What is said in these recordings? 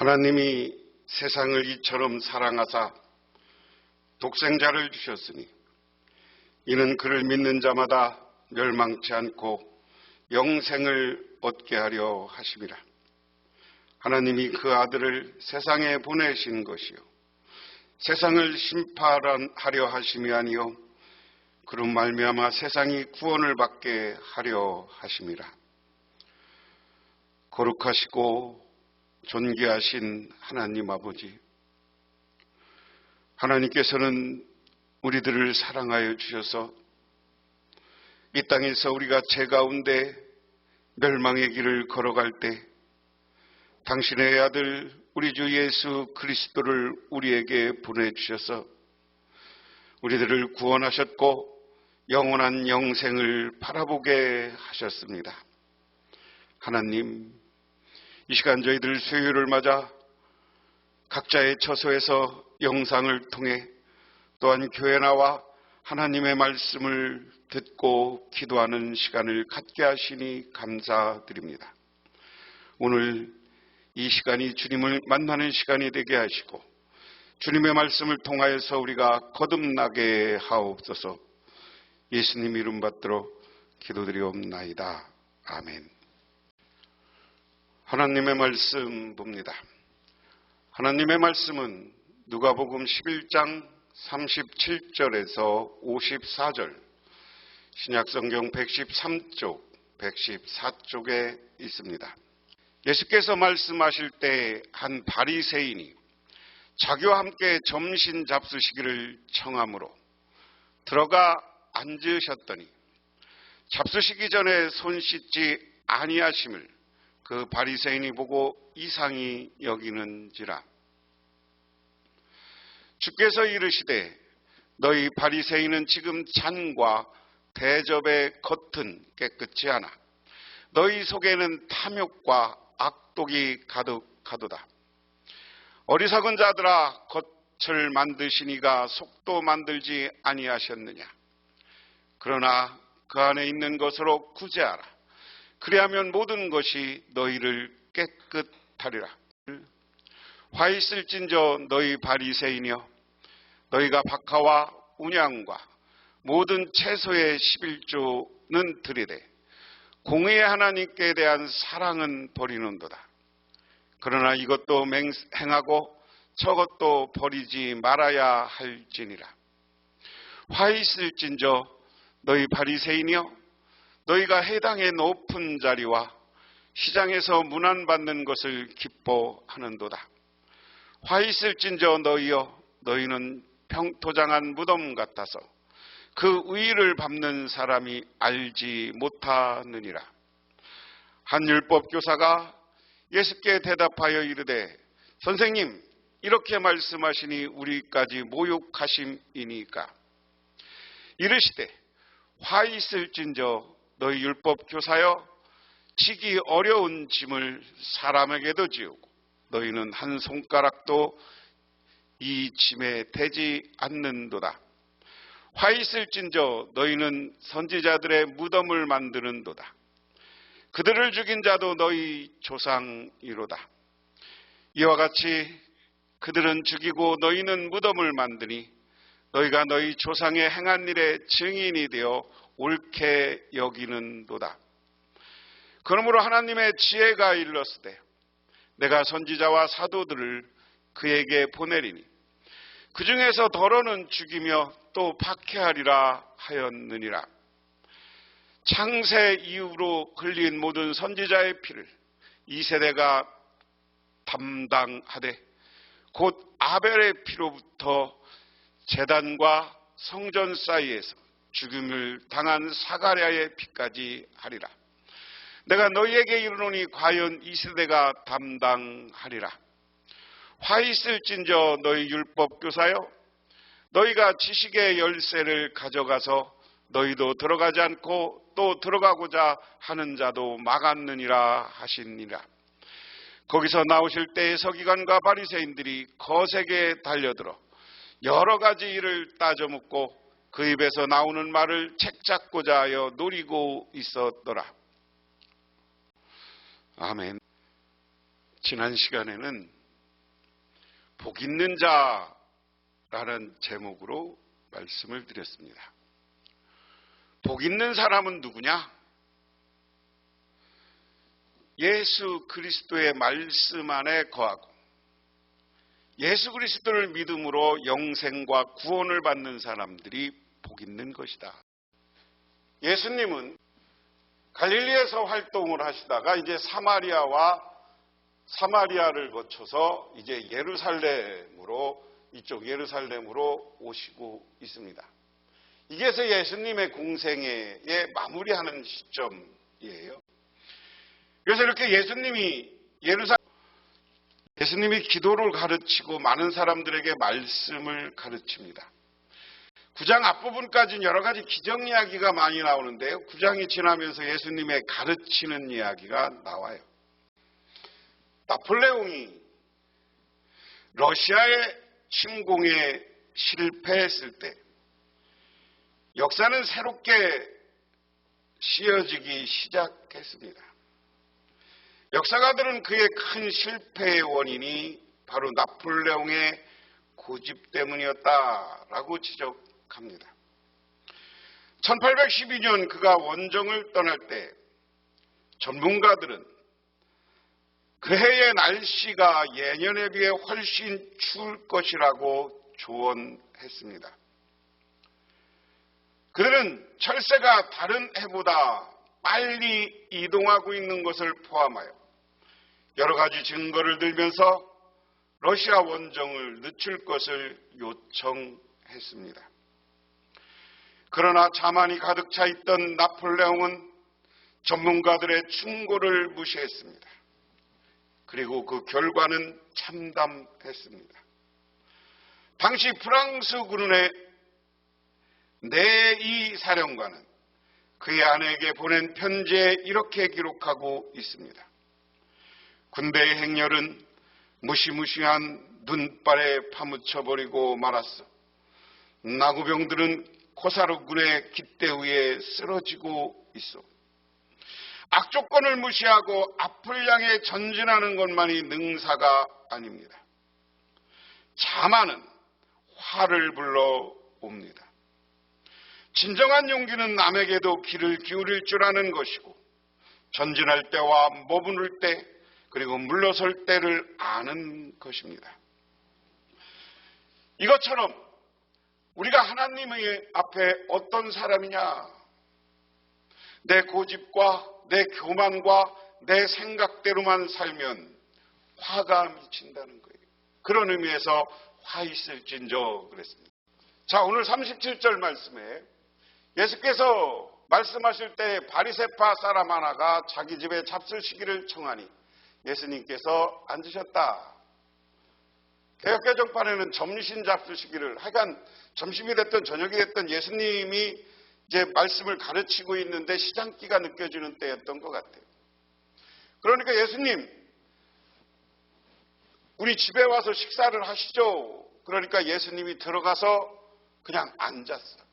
하나님이 세상을 이처럼 사랑하사 독생자를 주셨으니 이는 그를 믿는 자마다 멸망치 않고 영생을 얻게 하려 하심이라. 하나님이 그 아들을 세상에 보내신 것이요 세상을 심판하려 하심이 아니요 그로 말미암아 세상이 구원을 받게 하려 하심이라. 거룩하시고 존귀하신 하나님 아버지, 하나님께서는 우리들을 사랑하여 주셔서 이 땅에서 우리가 죄 가운데 멸망의 길을 걸어갈 때 당신의 아들 우리 주 예수 그리스도를 우리에게 보내주셔서 우리들을 구원하셨고 영원한 영생을 바라보게 하셨습니다. 하나님, 이 시간 저희들 수요일을 맞아 각자의 처소에서 영상을 통해 또한 교회 나와 하나님의 말씀을 듣고 기도하는 시간을 갖게 하시니 감사드립니다. 오늘 이 시간이 주님을 만나는 시간이 되게 하시고 주님의 말씀을 통하여서 우리가 거듭나게 하옵소서. 예수님 이름 받들어 기도드리옵나이다. 아멘. 하나님의 말씀 봅니다. 하나님의 말씀은 누가복음 11장 37절에서 54절, 신약성경 113쪽, 114쪽에 있습니다. 예수께서 말씀하실 때 한 바리새인이 자기와 함께 점심 잡수시기를 청하므로 들어가 앉으셨더니 잡수시기 전에 손 씻지 아니하심을 그 바리새인이 보고 이상히 여기는지라. 주께서 이르시되 너희 바리새인은 지금 잔과 대접의 겉은 깨끗이 하나 너희 속에는 탐욕과 악독이 가득하도다. 어리석은 자들아, 겉을 만드시니가 속도 만들지 아니하셨느냐. 그러나 그 안에 있는 것으로 구제하라. 그리하면 모든 것이 너희를 깨끗하리라. 화 있을진저 너희 바리새인이여, 너희가 박하와 운양과 모든 채소의 11조는 드리되 공의의 하나님께 대한 사랑은 버리는도다. 그러나 이것도 행하고 저것도 버리지 말아야 할지니라. 화 있을진저 너희 바리새인이여, 너희가 해당의 높은 자리와 시장에서 문안받는 것을 기뻐하는도다. 화 있을진저 너희여, 너희는 평토장한 무덤 같아서 그 의의를 밟는 사람이 알지 못하느니라. 한 율법 교사가 예수께 대답하여 이르되 선생님, 이렇게 말씀하시니 우리까지 모욕하심이니까. 이르시되 화 있을진저 너희 율법 교사여, 지기 어려운 짐을 사람에게도 지우고 너희는 한 손가락도 이 짐에 대지 않는도다. 화 있을진저 너희는 선지자들의 무덤을 만드는도다. 그들을 죽인 자도 너희 조상이로다. 이와 같이 그들은 죽이고 너희는 무덤을 만드니 너희가 너희 조상의 행한 일의 증인이 되어 옳게 여기는도다. 그러므로 하나님의 지혜가 일렀으되 내가 선지자와 사도들을 그에게 보내리니 그 중에서 더러는 죽이며 또 박해하리라 하였느니라. 창세 이후로 흘린 모든 선지자의 피를 이 세대가 담당하되 곧 아벨의 피로부터 제단과 성전 사이에서 죽음을 당한 사가랴의 피까지 하리라. 내가 너희에게 이르노니 과연 이 세대가 담당하리라. 화 있을진저 너희 율법 교사여, 너희가 지식의 열쇠를 가져가서 너희도 들어가지 않고 또 들어가고자 하는 자도 막았느니라 하시니라. 거기서 나오실 때에 서기관과 바리새인들이 거세게 달려들어 여러 가지 일을 따져 묻고 그 입에서 나오는 말을 책잡고자 하여 노리고 있었더라. 아멘. 지난 시간에는 복 있는 자라는 제목으로 말씀을 드렸습니다. 복 있는 사람은 누구냐? 예수 그리스도의 말씀 안에 거하고 예수 그리스도를 믿음으로 영생과 구원을 받는 사람들이 복 있는 것이다. 예수님은 갈릴리에서 활동을 하시다가 이제 사마리아를 거쳐서 이제 이쪽 예루살렘으로 오시고 있습니다. 이게서 예수님의 공생애에 마무리하는 시점이에요. 그래서 이렇게 예수님이 기도를 가르치고 많은 사람들에게 말씀을 가르칩니다. 9장 앞부분까지는 여러 가지 기적 이야기가 많이 나오는데요. 9장이 지나면서 예수님의 가르치는 이야기가 나와요. 나폴레옹이 러시아의 침공에 실패했을 때 역사는 새롭게 씌어지기 시작했습니다. 역사가들은 그의 큰 실패의 원인이 바로 나폴레옹의 고집 때문이었다라고 지적합니다. 1812년 그가 원정을 떠날 때 전문가들은 그 해의 날씨가 예년에 비해 훨씬 추울 것이라고 조언했습니다. 그들은 철새가 다른 해보다 빨리 이동하고 있는 것을 포함하여 여러 가지 증거를 들면서 러시아 원정을 늦출 것을 요청했습니다. 그러나 자만이 가득 차 있던 나폴레옹은 전문가들의 충고를 무시했습니다. 그리고 그 결과는 참담했습니다. 당시 프랑스 군의 네이 사령관은 그의 아내에게 보낸 편지에 이렇게 기록하고 있습니다. 군대의 행렬은 무시무시한 눈발에 파묻혀버리고 말았어. 나구병들은 코사르군의 깃대 위에 쓰러지고 있어. 악조건을 무시하고 앞을 향해 전진하는 것만이 능사가 아닙니다. 자만은 화를 불러옵니다. 진정한 용기는 남에게도 귀를 기울일 줄 아는 것이고 전진할 때와 머무를 때 그리고 물러설 때를 아는 것입니다. 이것처럼 우리가 하나님의 앞에 어떤 사람이냐? 내 고집과 내 교만과 내 생각대로만 살면 화가 미친다는 거예요. 그런 의미에서 화 있을진저 그랬습니다. 자, 오늘 37절 말씀에 예수께서 말씀하실 때 바리새파 사람 하나가 자기 집에 잡수시기를 청하니 예수님께서 앉으셨다. 개역개정판에는 점심 잡수시기를, 하여간 점심이 됐든 저녁이 됐든 예수님이 이제 말씀을 가르치고 있는데 시장기가 느껴지는 때였던 것 같아요. 그러니까 예수님, 우리 집에 와서 식사를 하시죠. 그러니까 예수님이 들어가서 그냥 앉았어요.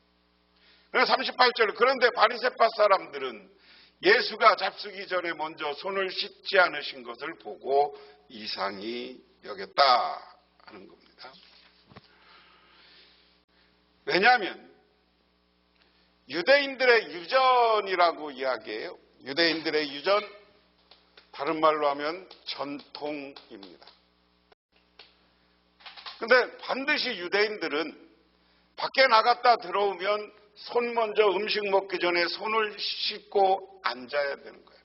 그래서 38절, 그런데 바리새파 사람들은 예수가 잡수기 전에 먼저 손을 씻지 않으신 것을 보고 이상히 여겼다 하는 겁니다. 왜냐하면 유대인들의 유전이라고 이야기해요. 유대인들의 유전, 다른 말로 하면 전통입니다. 근데 반드시 유대인들은 밖에 나갔다 들어오면 손 먼저 음식 먹기 전에 손을 씻고 앉아야 되는 거예요.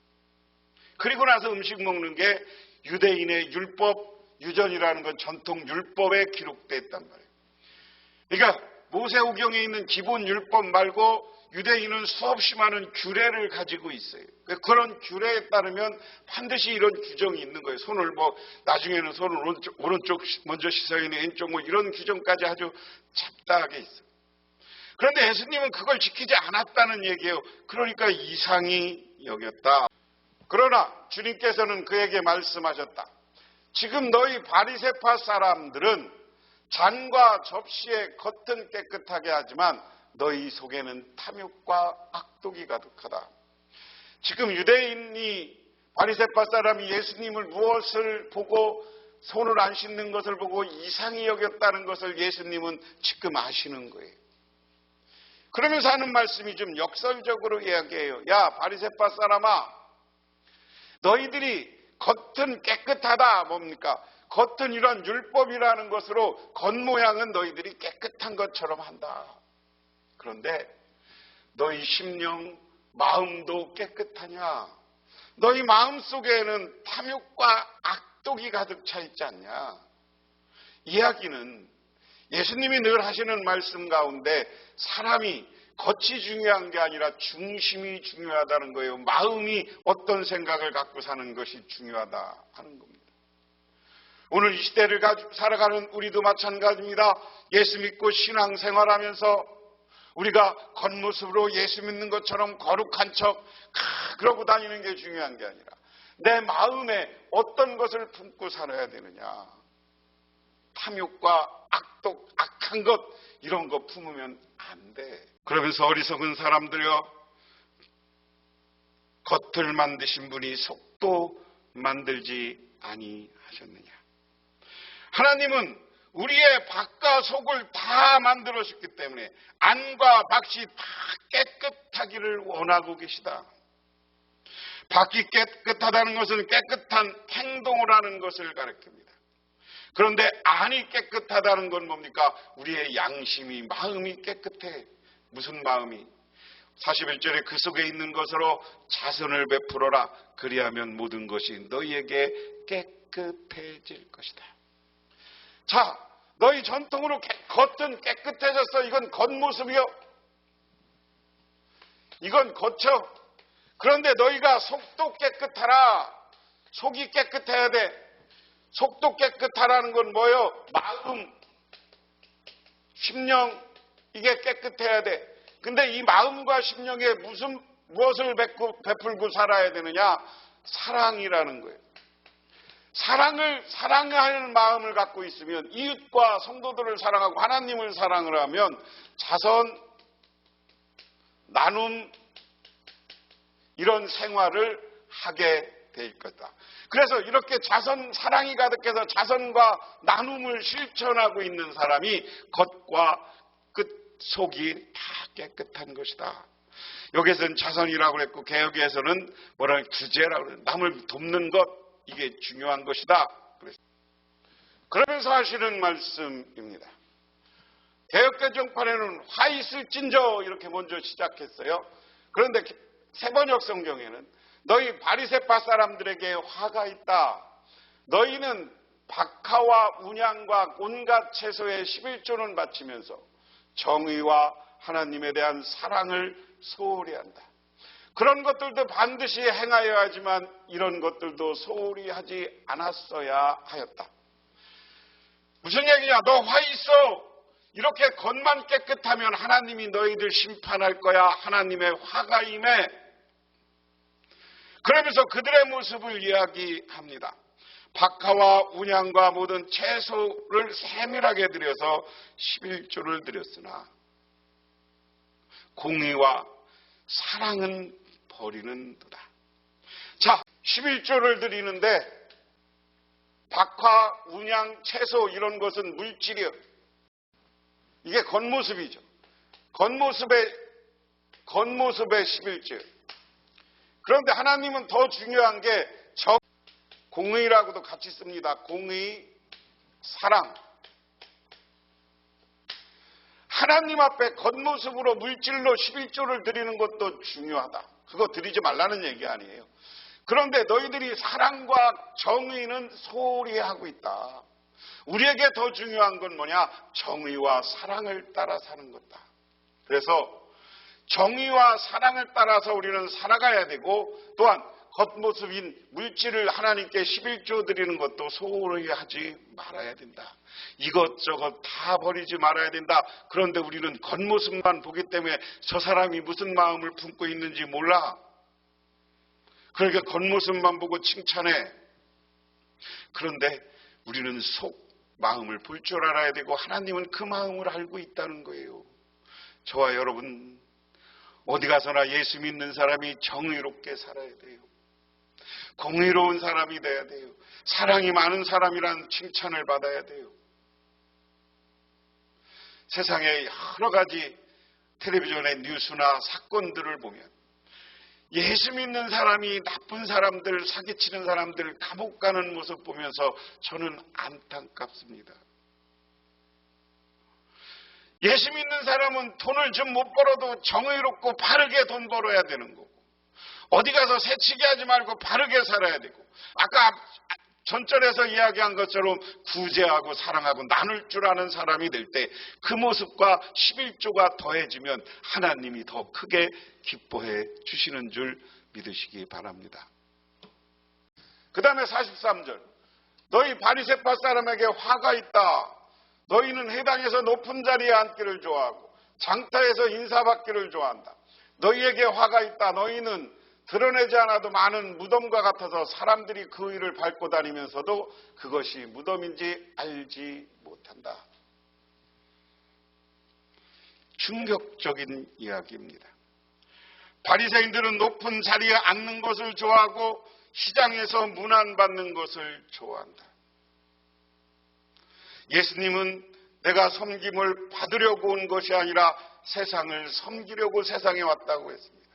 그리고 나서 음식 먹는 게 유대인의 율법, 유전이라는 건 전통 율법에 기록되어 있단 말이에요. 그러니까 모세오경에 있는 기본 율법 말고 유대인은 수없이 많은 규례를 가지고 있어요. 그런 규례에 따르면 반드시 이런 규정이 있는 거예요. 손을 나중에는 손을 오른쪽 먼저 씻어야 하는 왼쪽 이런 규정까지 아주 잡다하게 있어요. 그런데 예수님은 그걸 지키지 않았다는 얘기예요. 그러니까 이상히 여겼다. 그러나 주님께서는 그에게 말씀하셨다. 지금 너희 바리새파 사람들은 잔과 접시의 겉은 깨끗하게 하지만 너희 속에는 탐욕과 악독이 가득하다. 지금 유대인이 바리새파 사람이 예수님을 무엇을 보고 손을 안 씻는 것을 보고 이상히 여겼다는 것을 예수님은 지금 아시는 거예요. 그러면서 하는 말씀이 좀 역설적으로 이야기해요. 야, 바리새파 사람아, 너희들이 겉은 깨끗하다. 뭡니까? 겉은 이런 율법이라는 것으로 겉모양은 너희들이 깨끗한 것처럼 한다. 그런데 너희 심령, 마음도 깨끗하냐? 너희 마음 속에는 탐욕과 악독이 가득 차 있지 않냐? 이야기는 예수님이 늘 하시는 말씀 가운데 사람이 겉이 중요한 게 아니라 중심이 중요하다는 거예요. 마음이 어떤 생각을 갖고 사는 것이 중요하다 하는 겁니다. 오늘 이 시대를 살아가는 우리도 마찬가지입니다. 예수 믿고 신앙생활하면서 우리가 겉모습으로 예수 믿는 것처럼 거룩한 척 그러고 다니는 게 중요한 게 아니라 내 마음에 어떤 것을 품고 살아야 되느냐. 탐욕과 악독, 악한 것 이런 거 품으면 안 돼. 그러면서 어리석은 사람들여, 겉을 만드신 분이 속도 만들지 아니하셨느냐. 하나님은 우리의 밖과 속을 다 만들었기 때문에 안과 밖이 다 깨끗하기를 원하고 계시다. 밖이 깨끗하다는 것은 깨끗한 행동을 하는 것을 가리킵니다. 그런데 안이 깨끗하다는 건 뭡니까? 우리의 양심이, 마음이 깨끗해. 무슨 마음이? 41절에 그 속에 있는 것으로 자선을 베풀어라. 그리하면 모든 것이 너희에게 깨끗해질 것이다. 자, 너희 전통으로 겉은 깨끗해졌어. 이건 겉모습이요. 이건 겉혀. 그런데 너희가 속도 깨끗하라. 속이 깨끗해야 돼. 속도 깨끗하라는 건 뭐예요? 마음, 심령, 이게 깨끗해야 돼. 근데 이 마음과 심령에 무엇을 베풀고 살아야 되느냐? 사랑이라는 거예요. 사랑할 마음을 갖고 있으면 이웃과 성도들을 사랑하고 하나님을 사랑을 하면 자선, 나눔, 이런 생활을 하게 될 거다. 그래서 이렇게 사랑이 가득해서 자선과 나눔을 실천하고 있는 사람이 겉과 끝, 속이 다 깨끗한 것이다. 여기에서는 자선이라고 그랬고 개혁에서는 구제라고 그래요. 남을 돕는 것, 이게 중요한 것이다. 그러면서 하시는 말씀입니다. 개혁개정판에는 화 있을진저 이렇게 먼저 시작했어요. 그런데 세번역 성경에는 너희 바리새파 사람들에게 화가 있다. 너희는 박하와 운양과 온갖 채소의 11조는 바치면서 정의와 하나님에 대한 사랑을 소홀히 한다. 그런 것들도 반드시 행하여야 하지만 이런 것들도 소홀히 하지 않았어야 하였다. 무슨 얘기냐? 너 화 있어. 이렇게 겉만 깨끗하면 하나님이 너희들 심판할 거야. 하나님의 화가 임해. 그러면서 그들의 모습을 이야기합니다. 박하와 운양과 모든 채소를 세밀하게 드려서 11조를 드렸으나 공의와 사랑은 버리는도다. 자, 11조를 드리는데 박하, 운양, 채소 이런 것은 물질이요. 이게 겉모습이죠. 겉모습의 11조. 그런데 하나님은 더 중요한 게 공의라고도 같이 씁니다. 공의, 사랑. 하나님 앞에 겉모습으로 물질로 11조를 드리는 것도 중요하다. 그거 드리지 말라는 얘기 아니에요. 그런데 너희들이 사랑과 정의는 소홀히 하고 있다. 우리에게 더 중요한 건 뭐냐? 정의와 사랑을 따라 사는 거다. 그래서 정의와 사랑을 따라서 우리는 살아가야 되고 또한 겉모습인 물질을 하나님께 11조 드리는 것도 소홀히 하지 말아야 된다. 이것저것 다 버리지 말아야 된다. 그런데 우리는 겉모습만 보기 때문에 저 사람이 무슨 마음을 품고 있는지 몰라. 그러니까 겉모습만 보고 칭찬해. 그런데 우리는 마음을 볼 줄 알아야 되고 하나님은 그 마음을 알고 있다는 거예요. 저와 여러분 어디 가서나 예수 믿는 사람이 정의롭게 살아야 돼요. 공의로운 사람이 돼야 돼요. 사랑이 많은 사람이란 칭찬을 받아야 돼요. 세상에 여러 가지 텔레비전의 뉴스나 사건들을 보면 예수 믿는 사람이 나쁜 사람들, 사기치는 사람들, 감옥 가는 모습 보면서 저는 안타깝습니다. 예수 믿는 사람은 돈을 좀 못 벌어도 정의롭고 바르게 돈 벌어야 되는 거고, 어디 가서 새치기 하지 말고 바르게 살아야 되고, 아까 전절에서 이야기한 것처럼 구제하고 사랑하고 나눌 줄 아는 사람이 될 때 그 모습과 11조가 더해지면 하나님이 더 크게 기뻐해 주시는 줄 믿으시기 바랍니다. 그 다음에 43절, 너희 바리새파 사람에게 화가 있다. 너희는 회당에서 높은 자리에 앉기를 좋아하고 장터에서 인사받기를 좋아한다. 너희에게 화가 있다. 너희는 드러내지 않아도 많은 무덤과 같아서 사람들이 그 위를 밟고 다니면서도 그것이 무덤인지 알지 못한다. 충격적인 이야기입니다. 바리새인들은 높은 자리에 앉는 것을 좋아하고 시장에서 문안받는 것을 좋아한다. 예수님은 내가 섬김을 받으려고 온 것이 아니라 세상을 섬기려고 세상에 왔다고 했습니다.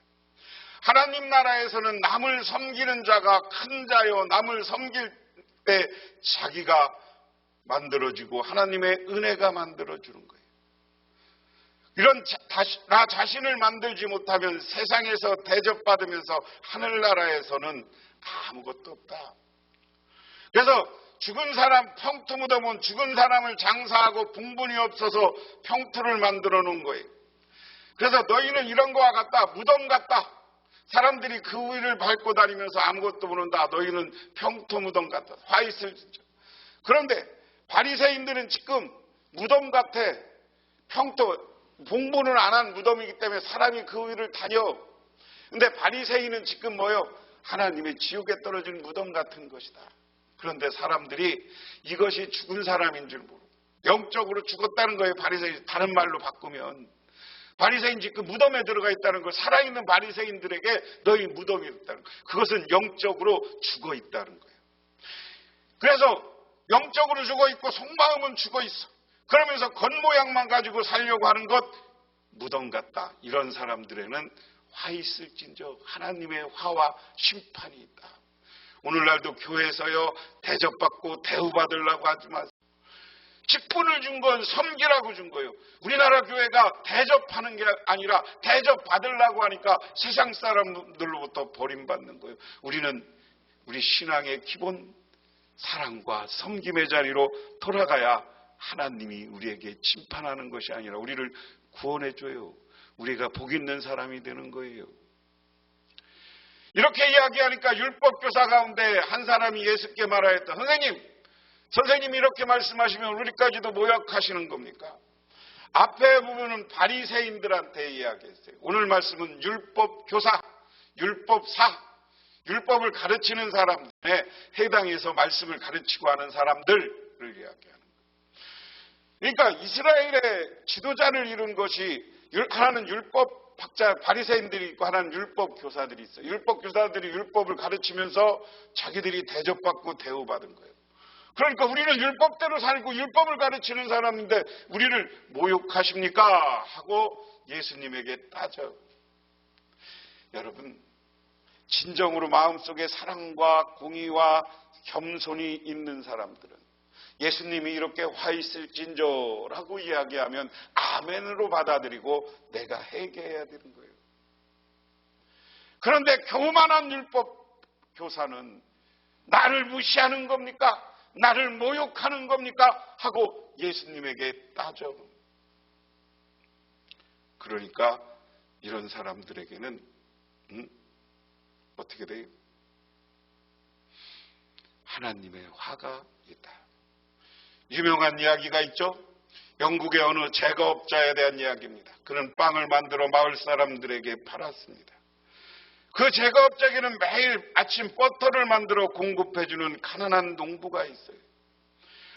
하나님 나라에서는 남을 섬기는 자가 큰 자요, 남을 섬길 때 자기가 만들어지고 하나님의 은혜가 만들어주는 거예요. 이런 나 자신을 만들지 못하면 세상에서 대접받으면서 하늘나라에서는 아무것도 없다. 그래서 죽은 사람 평토 묻어면 죽은 사람을 장사하고 분분이 없어서 평토를 만들어 놓은 거예요. 그래서 너희는 이런 거와 같다. 무덤 같다. 사람들이 그 위를 밟고 다니면서 아무것도 모른다. 너희는 평토 무덤 같다. 화 있을 진짜. 그런데 바리새인들은 지금 무덤 같아. 평토 공부는 안 한 무덤이기 때문에 사람이 그 위를 다녀. 근데 바리새인은 지금 뭐요? 하나님의 지옥에 떨어진 무덤 같은 것이다. 그런데 사람들이 이것이 죽은 사람인 줄 모르고 영적으로 죽었다는 거예요. 바리새인 다른 말로 바꾸면 바리새인 지금 무덤에 들어가 있다는 걸 살아있는 바리새인들에게 너희 무덤이 있다는 거예요. 그것은 영적으로 죽어 있다는 거예요. 그래서 영적으로 죽어 있고 속마음은 죽어 있어. 그러면서 겉모양만 가지고 살려고 하는 것 무덤 같다. 이런 사람들에는 화 있을진저 하나님의 화와 심판이 있다. 오늘날도 교회에서요 대접받고 대우받으려고 하지 마세요. 직분을 준 건 섬기라고 준 거예요. 우리나라 교회가 대접하는 게 아니라 대접받으려고 하니까 세상 사람들로부터 버림받는 거예요. 우리는 우리 신앙의 기본 사랑과 섬김의 자리로 돌아가야 하나님이 우리에게 심판하는 것이 아니라 우리를 구원해줘요. 우리가 복 있는 사람이 되는 거예요. 이렇게 이야기하니까 율법교사 가운데 한 사람이 예수께 말하였다. 선생님이 이렇게 말씀하시면 우리까지도 모욕하시는 겁니까? 앞에 부분은 바리새인들한테 이야기했어요. 오늘 말씀은 율법교사, 율법사, 율법을 가르치는 사람들에 해당해서 말씀을 가르치고 하는 사람들을 이야기하는 거예요. 그러니까 이스라엘의 지도자를 이룬 것이 하나는 율법학자 바리새인들이 있고 하나는 율법교사들이 있어요. 율법교사들이 율법을 가르치면서 자기들이 대접받고 대우받은 거예요. 그러니까 우리는 율법대로 살고 율법을 가르치는 사람인데 우리를 모욕하십니까? 하고 예수님에게 따져. 여러분, 진정으로 마음속에 사랑과 공의와 겸손이 있는 사람들은 예수님이 이렇게 화 있을진저라고 이야기하면 아멘으로 받아들이고 내가 회개해야 되는 거예요. 그런데 교만한 율법 교사는 나를 무시하는 겁니까? 나를 모욕하는 겁니까? 하고 예수님에게 따져. 그러니까 이런 사람들에게는 어떻게 돼요? 하나님의 화가 있다. 유명한 이야기가 있죠. 영국의 어느 제과업자에 대한 이야기입니다. 그는 빵을 만들어 마을 사람들에게 팔았습니다. 그 제과업자에게는 매일 아침 버터를 만들어 공급해주는 가난한 농부가 있어요.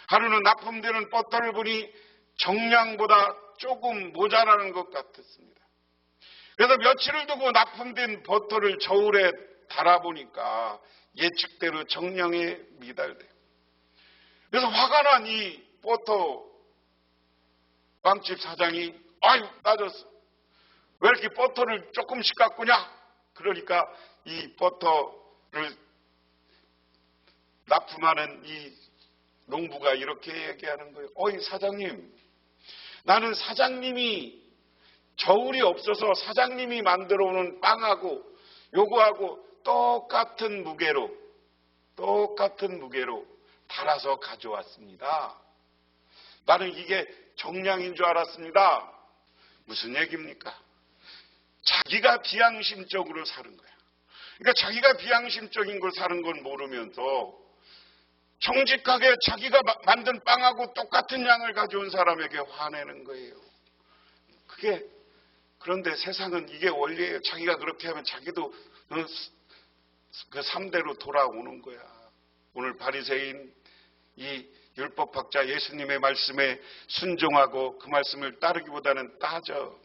하루는 납품되는 버터를 보니 정량보다 조금 모자라는 것 같았습니다. 그래서 며칠을 두고 납품된 버터를 저울에 달아보니까 예측대로 정령에 미달돼요. 그래서 화가 난 이 버터 빵집 사장이 아유 따졌어. 왜 이렇게 버터를 조금씩 가꾸냐? 그러니까 이 버터를 납품하는 이 농부가 이렇게 얘기하는 거예요. 어이 사장님, 나는 사장님이 저울이 없어서 사장님이 만들어 오는 빵하고 요거하고 똑같은 무게로 달아서 가져왔습니다. 나는 이게 정량인 줄 알았습니다. 무슨 얘기입니까? 자기가 비양심적으로 사는 거야. 그러니까 자기가 비양심적인 걸 사는 건 모르면서 정직하게 자기가 만든 빵하고 똑같은 양을 가져온 사람에게 화내는 거예요. 그런데 세상은 이게 원리예요. 자기가 그렇게 하면 자기도 그 3대로 돌아오는 거야. 오늘 바리새인 이 율법학자 예수님의 말씀에 순종하고 그 말씀을 따르기보다는 따져.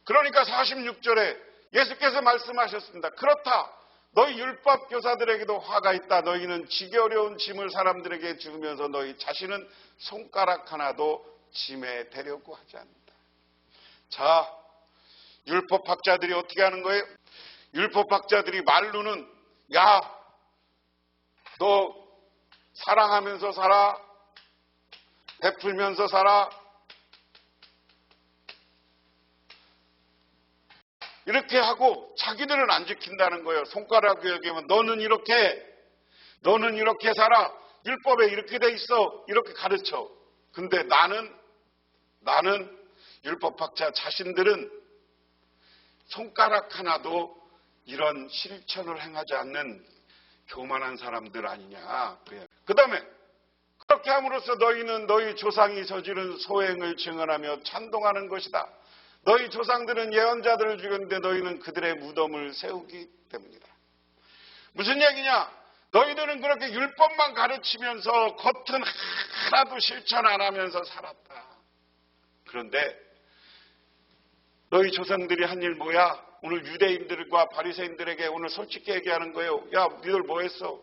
그러니까 46절에 예수께서 말씀하셨습니다. 그렇다. 너희 율법 교사들에게도 화가 있다. 너희는 지기 어려운 짐을 사람들에게 주면서 너희 자신은 손가락 하나도 짐에 대려고 하지 않는다. 자, 율법학자들이 어떻게 하는 거예요? 율법학자들이 말로는 야, 너 사랑하면서 살아, 베풀면서 살아, 이렇게 하고 자기들은 안 지킨다는 거예요. 손가락에 얘기하면 너는 이렇게 살아, 율법에 이렇게 돼 있어, 이렇게 가르쳐. 근데 나는 율법학자 자신들은 손가락 하나도 이런 실천을 행하지 않는 교만한 사람들 아니냐. 그 다음에 그렇게 함으로써 너희는 너희 조상이 저지른 소행을 증언하며 찬동하는 것이다. 너희 조상들은 예언자들을 죽였는데 너희는 그들의 무덤을 세우기 때문이다. 무슨 얘기냐? 너희들은 그렇게 율법만 가르치면서 겉은 하나도 실천 안 하면서 살았다. 그런데 너희 조상들이 한 일 뭐야? 오늘 유대인들과 바리새인들에게 오늘 솔직히 얘기하는 거예요. 야, 니들 뭐 했어?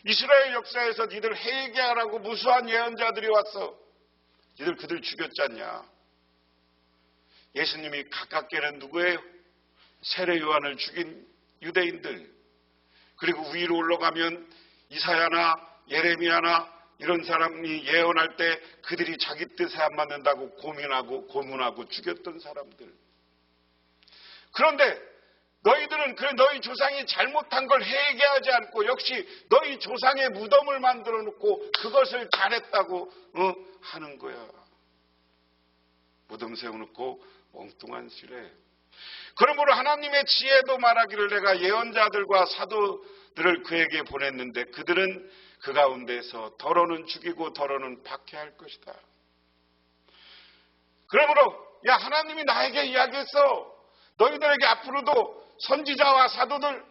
이스라엘 역사에서 니들 회개하라고 무수한 예언자들이 왔어. 니들 그들 죽였지 않냐? 예수님이 가깝게는 누구예요? 세례 요한을 죽인 유대인들. 그리고 위로 올라가면 이사야나 예레미야나 이런 사람이 예언할 때 그들이 자기 뜻에 안 맞는다고 고문하고 죽였던 사람들. 그런데 너희들은 너희 조상이 잘못한 걸 회개하지 않고 역시 너희 조상의 무덤을 만들어 놓고 그것을 잘했다고 하는 거야. 무덤 세워놓고 엉뚱한 시래. 그러므로 하나님의 지혜도 말하기를 내가 예언자들과 사도들을 그에게 보냈는데 그들은 그 가운데서 더러는 죽이고 더러는 박해할 것이다. 그러므로 야, 하나님이 나에게 이야기했어. 너희들에게 앞으로도 선지자와 사도들,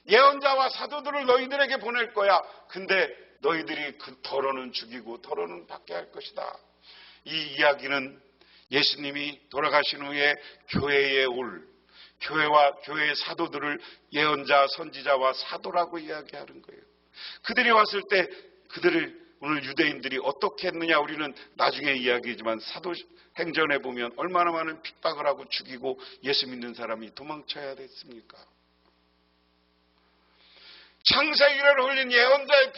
예언자와 사도들을 너희들에게 보낼 거야. 근데 너희들이 그 더러는 죽이고 더러는 박해할 것이다. 이 이야기는 예수님이 돌아가신 후에 교회에 올 교회와 교회의 사도들을 예언자, 선지자와 사도라고 이야기하는 거예요. 그들이 왔을 때 그들을 오늘 유대인들이 어떻게 했느냐 우리는 나중에 이야기지만 사도행전에 보면 얼마나 많은 핍박을 하고 죽이고 예수 믿는 사람이 도망쳐야 됐습니까? 창세기를 흘린 예언자의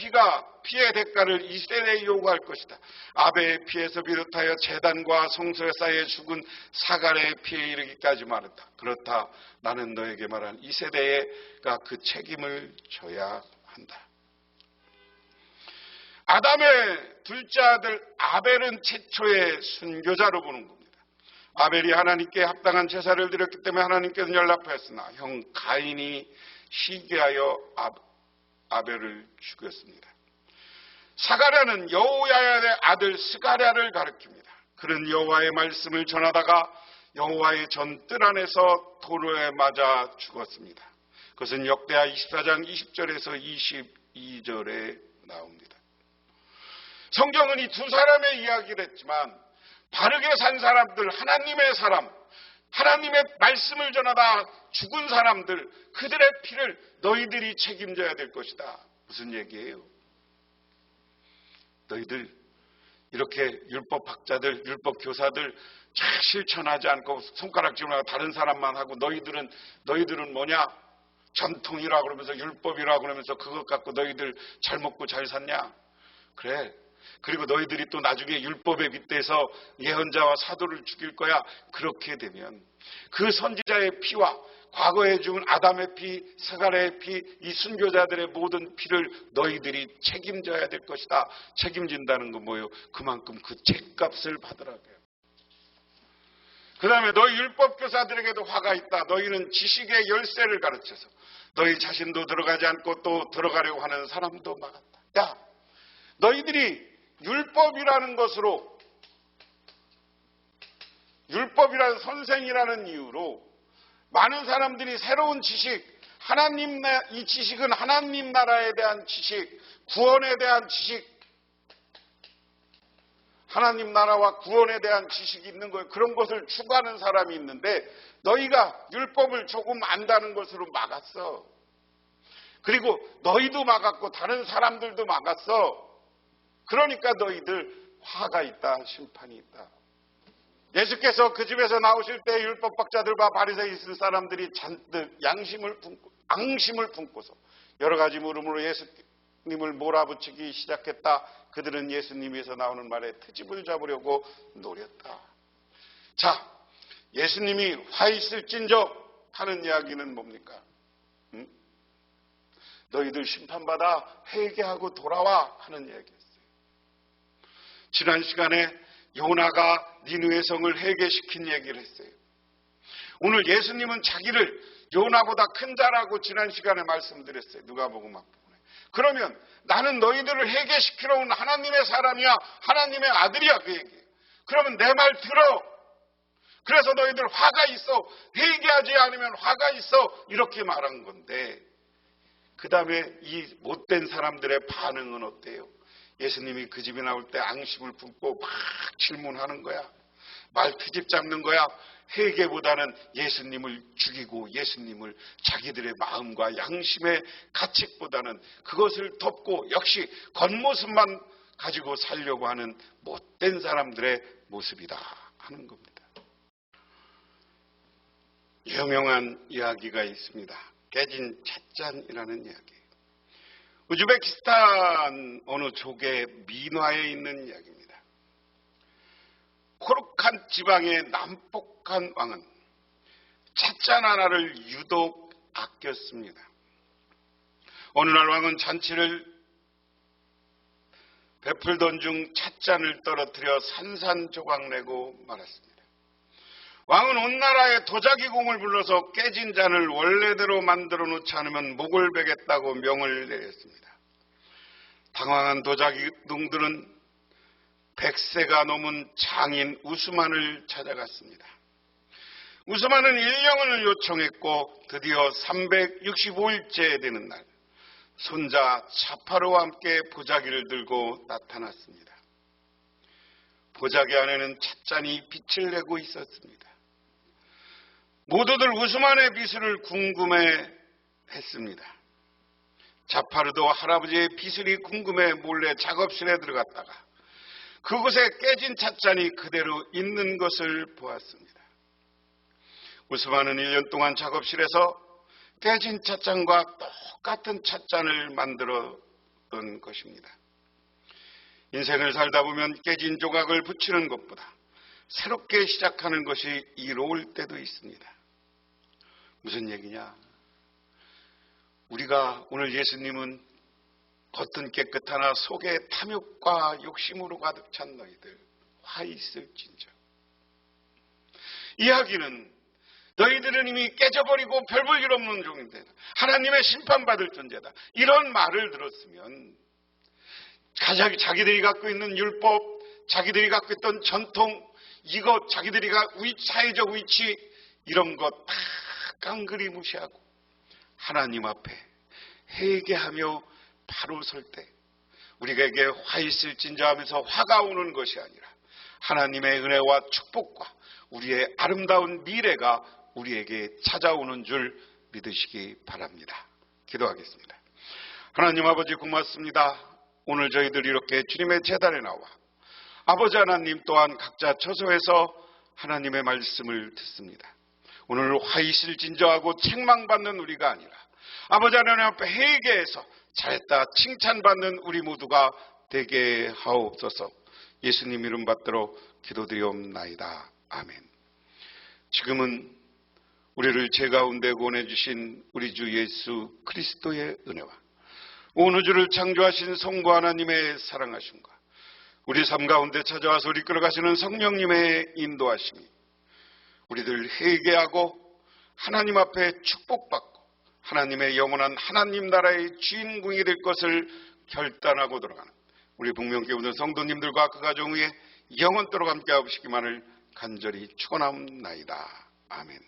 피의 대가를 이 세대에 요구할 것이다. 아벨의 피에서 비롯하여 제단과 성소에 쌓여 죽은 사갈의 피에 이르기까지 말했다. 그렇다. 나는 너에게 말한 이 세대가 그 책임을 져야 한다. 아담의 둘째 아들 아벨은 최초의 순교자로 보는 겁니다. 아벨이 하나님께 합당한 제사를 드렸기 때문에 하나님께서 연락하였으나 형 가인이 시기하여 아벨을 죽였습니다. 사가랴는 여호야의 아들 스가랴를 가리킵니다. 그는 여호와의 말씀을 전하다가 여호와의 전뜰 안에서 돌에 맞아 죽었습니다. 그것은 역대하 24장 20절에서 22절에 나옵니다. 성경은 이 두 사람의 이야기를 했지만 바르게 산 사람들, 하나님의 사람, 하나님의 말씀을 전하다 죽은 사람들, 그들의 피를 너희들이 책임져야 될 것이다. 무슨 얘기예요? 너희들 이렇게 율법학자들, 율법교사들 잘 실천하지 않고 손가락질하고 다른 사람만 하고 너희들은 뭐냐? 전통이라 그러면서 율법이라 그러면서 그것 갖고 너희들 잘 먹고 잘 샀냐? 그래. 그리고 너희들이 또 나중에 율법에 빗대서 예언자와 사도를 죽일 거야. 그렇게 되면 그 선지자의 피와 과거에 죽은 아담의 피, 스가랴의 피, 이 순교자들의 모든 피를 너희들이 책임져야 될 것이다. 책임진다는 건 뭐예요? 그만큼 그 죄값을 받으라고요. 그 다음에 너희 율법교사들에게도 화가 있다. 너희는 지식의 열쇠를 가르쳐서 너희 자신도 들어가지 않고 또 들어가려고 하는 사람도 막았다. 야, 너희들이 율법이라는 것으로, 율법이라는 선생이라는 이유로 많은 사람들이 새로운 지식, 이 지식은 하나님 나라에 대한 지식, 구원에 대한 지식, 하나님 나라와 구원에 대한 지식이 있는 거예요. 그런 것을 추구하는 사람이 있는데 너희가 율법을 조금 안다는 것으로 막았어. 그리고 너희도 막았고 다른 사람들도 막았어. 그러니까 너희들 화가 있다, 심판이 있다. 예수께서 그 집에서 나오실 때 율법학자들과 바리새인 있을 사람들이 잔뜩 앙심을 품고서 여러 가지 물음으로 예수님을 몰아붙이기 시작했다. 그들은 예수님에서 나오는 말에 트집을 잡으려고 노렸다. 자, 예수님이 화 있을진저 하는 이야기는 뭡니까? 너희들 심판받아 회개하고 돌아와 하는 이야기였어요. 지난 시간에 요나가 니느웨 성을 회개시킨 얘기를 했어요. 오늘 예수님은 자기를 요나보다 큰 자라고 지난 시간에 말씀드렸어요. 누가복음 앞부분에. 그러면 나는 너희들을 회개시키러 온 하나님의 사람이야, 하나님의 아들이야, 그 얘기예요. 그러면 내 말 들어. 그래서 너희들 화가 있어. 회개하지 않으면 화가 있어. 이렇게 말한 건데 그 다음에 이 못된 사람들의 반응은 어때요? 예수님이 그 집에 나올 때 앙심을 품고 막 질문하는 거야. 말 트집 잡는 거야. 회개보다는 예수님을 죽이고 예수님을 자기들의 마음과 양심의 가책보다는 그것을 덮고 역시 겉모습만 가지고 살려고 하는 못된 사람들의 모습이다 하는 겁니다. 유명한 이야기가 있습니다. 깨진 찻잔이라는 이야기예요. 우즈베키스탄 어느 족의 민화에 있는 이야기입니다. 코르칸 지방의 남폭한 왕은 찻잔 하나를 유독 아꼈습니다. 어느 날 왕은 잔치를 베풀던 중 찻잔을 떨어뜨려 산산조각내고 말았습니다. 왕은 온 나라에 도자기공을 불러서 깨진 잔을 원래대로 만들어 놓지 않으면 목을 베겠다고 명을 내렸습니다. 당황한 도자기공들은 100세가 넘은 장인 우스만을 찾아갔습니다. 우스만은 일령을 요청했고 드디어 365일째 되는 날 손자 자파르와 함께 보자기를 들고 나타났습니다. 보자기 안에는 찻잔이 빛을 내고 있었습니다. 모두들 우스만의 비술을 궁금해했습니다. 자파르도 할아버지의 비술이 궁금해 몰래 작업실에 들어갔다가 그곳에 깨진 찻잔이 그대로 있는 것을 보았습니다. 우스만은 1년 동안 작업실에서 깨진 찻잔과 똑같은 찻잔을 만들었던 것입니다. 인생을 살다 보면 깨진 조각을 붙이는 것보다 새롭게 시작하는 것이 이로울 때도 있습니다. 무슨 얘기냐? 우리가 오늘 예수님은 겉은 깨끗하나 속에 탐욕과 욕심으로 가득 찬 너희들 화 있을진저. 이야기는 너희들은 이미 깨져버리고 별 볼 일 없는 종인데 하나님의 심판받을 존재다. 이런 말을 들었으면 자기들이 갖고 있는 율법, 자기들이 갖고 있던 전통, 이것 자기들이 사회적 위치 이런 것 다 깡그리 무시하고 하나님 앞에 회개하며 바로 설 때 우리에게 화 있을진저 하면서 화가 오는 것이 아니라 하나님의 은혜와 축복과 우리의 아름다운 미래가 우리에게 찾아오는 줄 믿으시기 바랍니다. 기도하겠습니다. 하나님 아버지 고맙습니다. 오늘 저희들이 이렇게 주님의 제단에 나와 아버지 하나님 또한 각자 처소에서 하나님의 말씀을 듣습니다. 오늘 화이실진저하고 책망받는 우리가 아니라 아버지 하나님 앞에 회개해서 잘했다 칭찬받는 우리 모두가 되게 하옵소서. 예수님 이름 받들어 기도드리옵나이다. 아멘. 지금은 우리를 죄 가운데 구원해 주신 우리 주 예수 그리스도의 은혜와 온 우주를 창조하신 성부 하나님의 사랑하심과 우리 삶 가운데 찾아와서 우리 끌어가시는 성령님의 인도하심이 우리들 회개하고 하나님 앞에 축복받고 하나님의 영원한 하나님 나라의 주인공이 될 것을 결단하고 돌아가는 우리 북명교회 모든 성도님들과 그 가정 위에 영원토록 함께 하시기만을 간절히 축원합니다. 아멘.